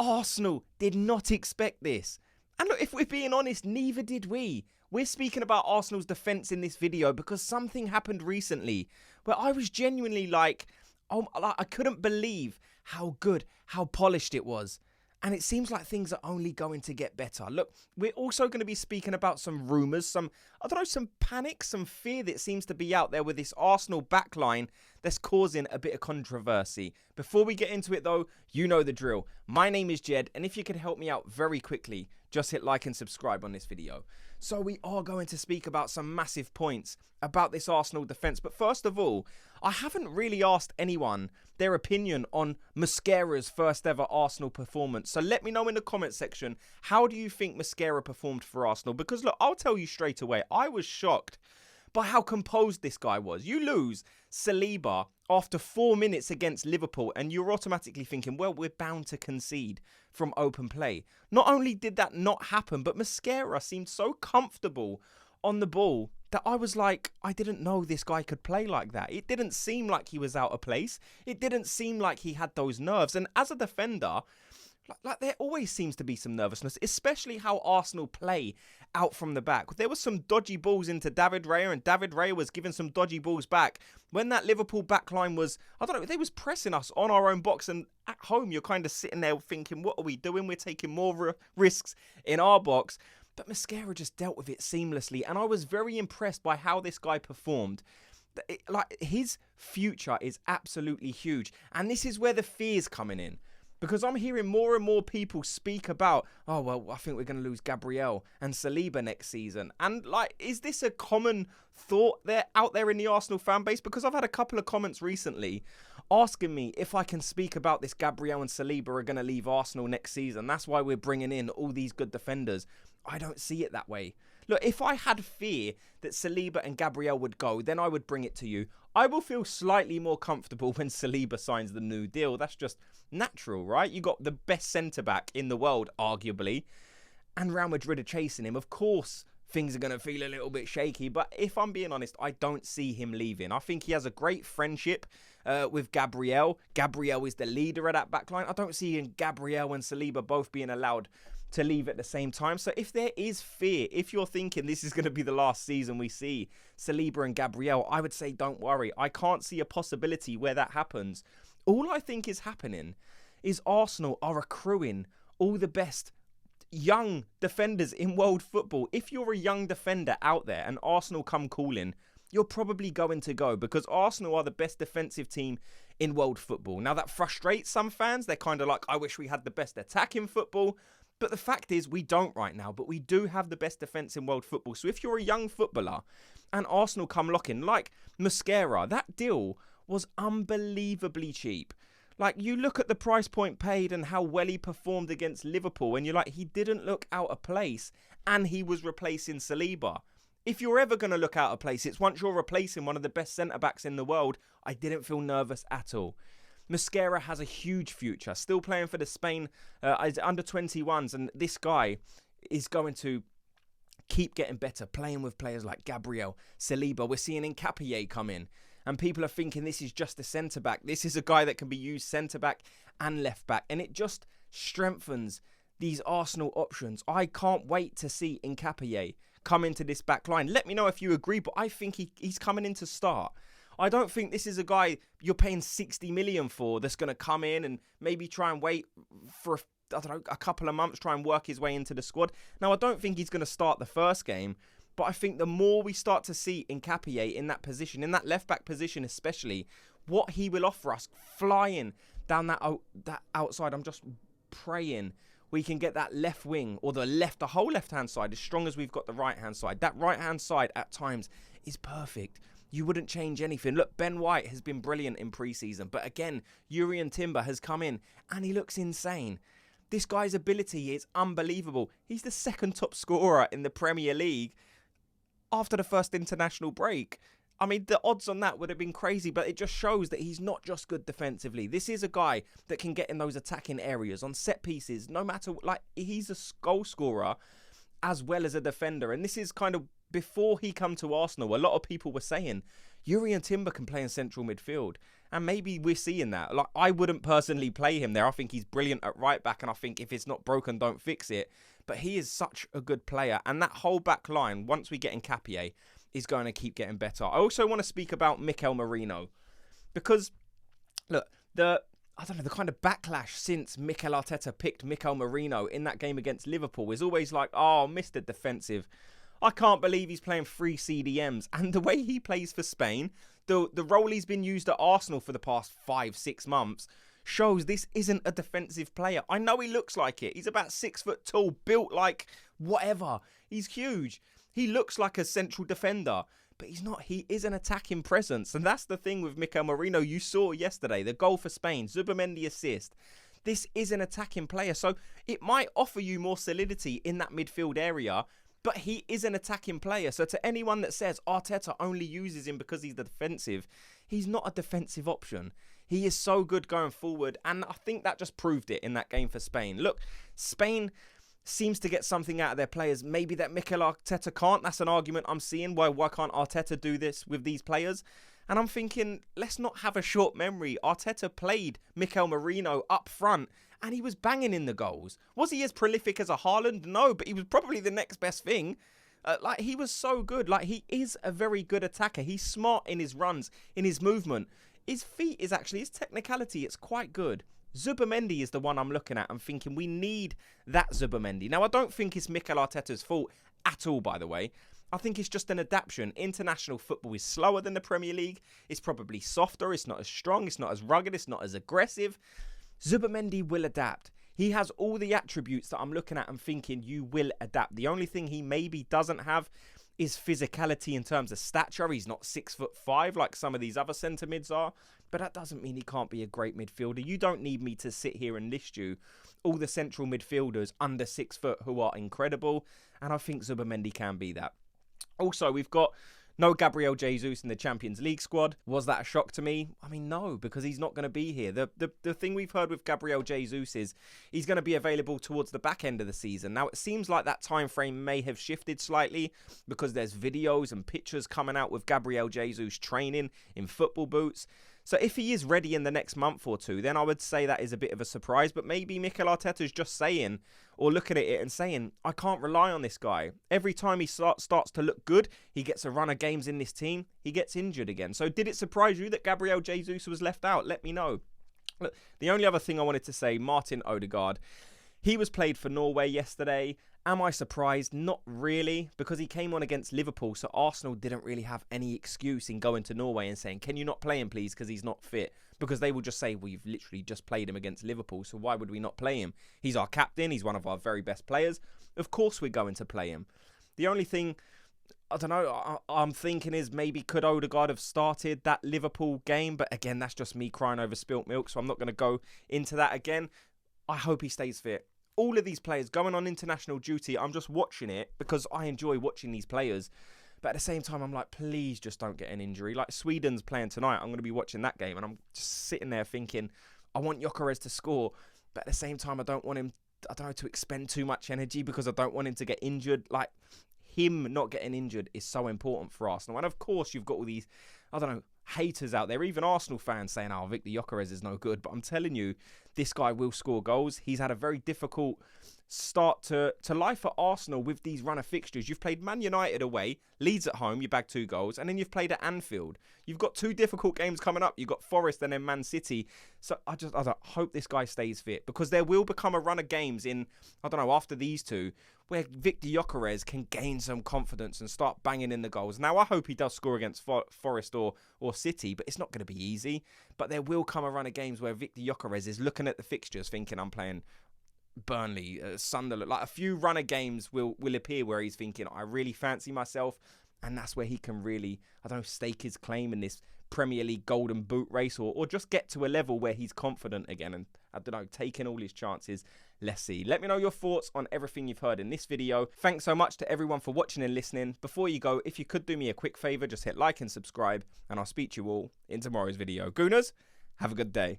Arsenal did not expect this. And look, if we're being honest, neither did we. We're speaking about Arsenal's defence in this video because something happened recently where I was genuinely like, oh, I couldn't believe how good, how polished it was. And it seems like things are only going to get better. Look, we're also going to be speaking about some rumours, some panic, some fear that seems to be out there with this Arsenal backline that's causing a bit of controversy. Before we get into it though, you know the drill. My name is Jed, and if you could help me out very quickly, just hit like and subscribe on this video. So we are going to speak about some massive points about this Arsenal defence. But first of all, I haven't really asked anyone their opinion on Mosquera's first ever Arsenal performance. So let me know in the comment section, how do you think Mosquera performed for Arsenal? Because look, I'll tell you straight away, I was shocked by how composed this guy was. You lose Saliba after 4 minutes against Liverpool and you're automatically thinking, well, we're bound to concede from open play. Not only did that not happen, but Mosquera seemed so comfortable on the ball that I was like, I didn't know this guy could play like that. It didn't seem like he was out of place. It didn't seem like he had those nerves. And as a defender, like there always seems to be some nervousness, especially how Arsenal play out from the back. There was some dodgy balls into David Raya, and David Raya was giving some dodgy balls back. When that Liverpool backline was, I don't know, they was pressing us on our own box, and at home you're kind of sitting there thinking, what are we doing? We're taking more risks in our box. But Mosquera just dealt with it seamlessly, and I was very impressed by how this guy performed. Like, his future is absolutely huge, and this is where the fear's coming in. Because I'm hearing more and more people speak about, oh, well, I think we're going to lose Gabriel and Saliba next season. And, like, is this a common thought out there in the Arsenal fan base? Because I've had a couple of comments recently asking me if I can speak about this Gabriel and Saliba are going to leave Arsenal next season. That's why we're bringing in all these good defenders. I don't see it that way. Look, if I had fear that Saliba and Gabriel would go, then I would bring it to you. I will feel slightly more comfortable when Saliba signs the new deal. That's just natural, right? You got the best centre-back in the world, arguably, and Real Madrid are chasing him. Of course, things are going to feel a little bit shaky, but if I'm being honest, I don't see him leaving. I think he has a great friendship with Gabriel. Gabriel is the leader of that backline. I don't see Gabriel and Saliba both being allowed to leave at the same time. So if there is fear, if you're thinking this is going to be the last season we see Saliba and Gabriel, I would say don't worry. I can't see a possibility where that happens. All I think is happening is Arsenal are accruing all the best young defenders in world football. If you're a young defender out there and Arsenal come calling, you're probably going to go, because Arsenal are the best defensive team in world football. Now that frustrates some fans. They're kind of like, I wish we had the best attack in football. But the fact is, we don't right now, but we do have the best defence in world football. So if you're a young footballer and Arsenal come locking, like Mosquera, that deal was unbelievably cheap. Like, you look at the price point paid and how well he performed against Liverpool, and you're like, he didn't look out of place, and he was replacing Saliba. If you're ever going to look out of place, it's once you're replacing one of the best centre-backs in the world. I didn't feel nervous at all. Mosquera has a huge future, still playing for the Spain under-21s, and this guy is going to keep getting better, playing with players like Gabriel, Saliba. We're seeing Nkapie come in, and people are thinking this is just a centre-back. This is a guy that can be used centre-back and left-back, and it just strengthens these Arsenal options. I can't wait to see Nkapie come into this back line. Let me know if you agree, but I think he's coming in to start. I don't think this is a guy you're paying 60 million for that's going to come in and maybe try and wait for, a couple of months, try and work his way into the squad. Now, I don't think he's going to start the first game, but I think the more we start to see Nkapie in that position, in that left-back position especially, what he will offer us flying down that outside, I'm just praying we can get that left wing or the whole left-hand side as strong as we've got the right-hand side. That right-hand side at times is perfect. You wouldn't change anything. Look, Ben White has been brilliant in pre-season, but again, Jurrien Timber has come in and he looks insane. This guy's ability is unbelievable. He's the second top scorer in the Premier League after the first international break. I mean, the odds on that would have been crazy, but it just shows that he's not just good defensively. This is a guy that can get in those attacking areas on set pieces, no matter, like, he's a goal scorer as well as a defender. And this is kind of before he come to Arsenal. A lot of people were saying Jurrien Timber can play in central midfield. And maybe we're seeing that. Like, I wouldn't personally play him there. I think he's brilliant at right back, and I think if it's not broken, don't fix it. But he is such a good player. And that whole back line, once we get Nketiah, is going to keep getting better. I also want to speak about Mikel Merino. Because, look, the kind of backlash since Mikel Arteta picked Mikel Merino in that game against Liverpool is always like, oh, Mr. Defensive. I can't believe he's playing 3 CDMs. And the way he plays for Spain, the role he's been used at Arsenal for the past 5-6 months, shows this isn't a defensive player. I know he looks like it. He's about 6 foot tall, built like whatever. He's huge. He looks like a central defender, but he's not. He is an attacking presence. And that's the thing with Mikel Merino. You saw yesterday, the goal for Spain, Zubimendi assist. This is an attacking player. So it might offer you more solidity in that midfield area, but he is an attacking player. So to anyone that says Arteta only uses him because he's defensive, he's not a defensive option. He is so good going forward. And I think that just proved it in that game for Spain. Look, Spain seems to get something out of their players. Maybe that Mikel Arteta can't. That's an argument I'm seeing. Why can't Arteta do this with these players? And I'm thinking, let's not have a short memory. Arteta played Mikel Merino up front, and he was banging in the goals. Was he as prolific as a Haaland? No, but he was probably the next best thing. Like, he was so good. Like, he is a very good attacker. He's smart in his runs, in his movement. His feet is actually, his technicality, it's quite good. Zubimendi is the one I'm looking at. I'm thinking we need that Zubimendi. Now, I don't think it's Mikel Arteta's fault at all, by the way. I think it's just an adaptation. International football is slower than the Premier League. It's probably softer. It's not as strong. It's not as rugged. It's not as aggressive. Zubimendi will adapt. He has all the attributes that I'm looking at and thinking you will adapt. The only thing he maybe doesn't have is physicality in terms of stature. He's not 6'5" like some of these other centre mids are. But that doesn't mean he can't be a great midfielder. You don't need me to sit here and list you all the central midfielders under 6 foot who are incredible. And I think Zubimendi can be that. Also, we've got no Gabriel Jesus in the Champions League squad. Was that a shock to me? I mean, no, because he's not going to be here. The thing we've heard with Gabriel Jesus is he's going to be available towards the back end of the season. Now, it seems like that time frame may have shifted slightly because there's videos and pictures coming out with Gabriel Jesus training in football boots. So if he is ready in the next month or two, then I would say that is a bit of a surprise. But maybe Mikel Arteta's just saying, or looking at it and saying, I can't rely on this guy. Every time he starts to look good, he gets a run of games in this team, he gets injured again. So did it surprise you that Gabriel Jesus was left out? Let me know. Look, the only other thing I wanted to say, Martin Odegaard. He was played for Norway yesterday. Am I surprised? Not really, because he came on against Liverpool, so Arsenal didn't really have any excuse in going to Norway and saying, can you not play him, please, because he's not fit? Because they will just say, well, you've literally just played him against Liverpool, so why would we not play him? He's our captain. He's one of our very best players. Of course we're going to play him. The only thing, I don't know, I'm thinking is maybe could Odegaard have started that Liverpool game? But again, that's just me crying over spilt milk, so I'm not going to go into that again. I hope he stays fit. All of these players going on international duty, I'm just watching it because I enjoy watching these players. But at the same time, I'm like, please just don't get an injury. Like Sweden's playing tonight. I'm going to be watching that game and I'm just sitting there thinking, I want Gyökeres to score. But at the same time, I don't want him, to expend too much energy because I don't want him to get injured. Like him not getting injured is so important for Arsenal. And of course, you've got all these, haters out there, even Arsenal fans saying, oh, Viktor Gyökeres is no good. But I'm telling you, this guy will score goals. He's had a very difficult start to life at Arsenal with these run of fixtures. You've played Man United away, Leeds at home, you bagged 2 goals, and then you've played at Anfield. You've got 2 difficult games coming up. You've got Forest and then Man City. So I hope this guy stays fit because there will become a run of games in, after these 2, where Viktor Gyökeres can gain some confidence and start banging in the goals. Now, I hope he does score against Forest or City, but it's not going to be easy. But there will come a run of games where Viktor Gyökeres is looking at the fixtures thinking, I'm playing Burnley, Sunderland. Like a few run of games will appear where he's thinking, I really fancy myself. And that's where he can really, stake his claim in this Premier League golden boot race or just get to a level where he's confident again and, taking all his chances. Let's see. Let me know your thoughts on everything you've heard in this video. Thanks so much to everyone for watching and listening. Before you go, if you could do me a quick favour, just hit like and subscribe, and I'll speak to you all in tomorrow's video. Gooners, have a good day.